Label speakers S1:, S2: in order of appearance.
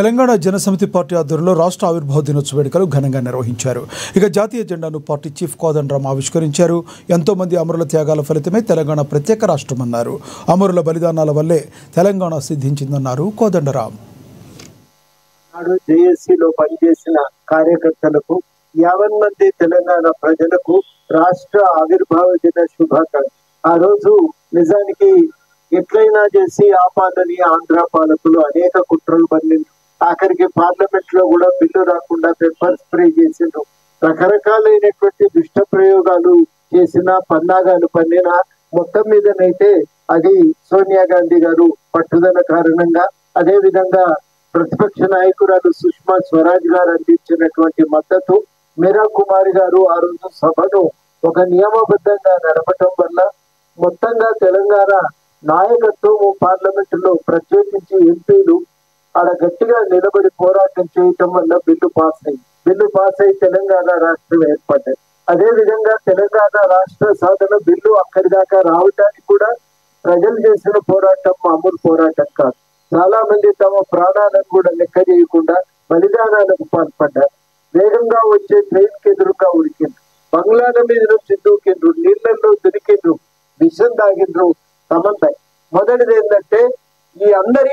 S1: Telangana Janasamithi party ఆధ్వర్యంలో రాష్ట్ర ఆవిర్భావ దినోత్సవ వేడుకలు ఘనంగా నిర్వహించారు. ఇక జాతీయ జెండాను పార్టీ చీఫ్ కోదండరాం ఆవిష్కరించారు. ఎంతో మంది అమరుల త్యాగాల ఫలితమే తెలంగాణ ప్రత్యేక రాష్ట్రమన్నారు. అమరుల బలిదానాల వల్లే తెలంగాణ సిద్ధించిందన్నారు కోదండరాం.
S2: జేఏసీలో పనిచేసిన కార్యకర్తలకు 50 మంది తెలంగాణ ప్రజలకు రాష్ట్ర ఆవిర్భావ దిన శుభాకాంక్షలు. ఆ రోజు నిజానికి ఎట్లయినా చేసి ఆపాలని ఆంధ్ర పాలకులు అనేక కుట్రలు పన్నిండ్రు. ఆఖరికి పార్లమెంట్ లో కూడా బిల్లు రాకుండా పెప్పర్ స్ప్రే చేసిండ్రు. రకరకాలైనటువంటి దుష్ట ప్రయోగాలు చేసిన పన్నాగాలు పన్నిన మొత్తం మీదనైతే అది సోనియా గాంధీ గారు పట్టుదల కారణంగా, అదే విధంగా ప్రతిపక్ష నాయకురాలు సుష్మా స్వరాజ్ గారు అందించినటువంటి మద్దతు, మీరా కుమారి గారు ఆ రోజు సభను ఒక నియమబద్ధంగా నడపటం వల్ల మొత్తంగా తెలంగాణ నాయకత్వం పార్లమెంటులో ప్రత్యేకించి ఎంపీలు ఆడ గట్టిగా నిలబడి పోరాటం చేయటం వల్ల బిల్లు పాస్ అయి తెలంగాణ రాష్ట్రం ఏర్పడ్డది. అదే విధంగా తెలంగాణ రాష్ట్ర సాధన బిల్లు అక్కడి దాకా రావటానికి కూడా ప్రజలు చేసిన పోరాటం మామూలు పోరాటం కాదు. చాలా మంది తమ ప్రాణాలను కూడా లెక్క చేయకుండా బలిదానాలకు పాల్పడ్డారు. వేగంగా వచ్చే ట్రైన్ కి ఎదురుగా ఉరికిండ్రు, బంగ్లాల మీద నుంచి దూకిండ్రు, నీళ్లలో దునికిండ్రు, విషం తాగిండ్రు. మొదటిది ఏంటంటే ఈ అందరి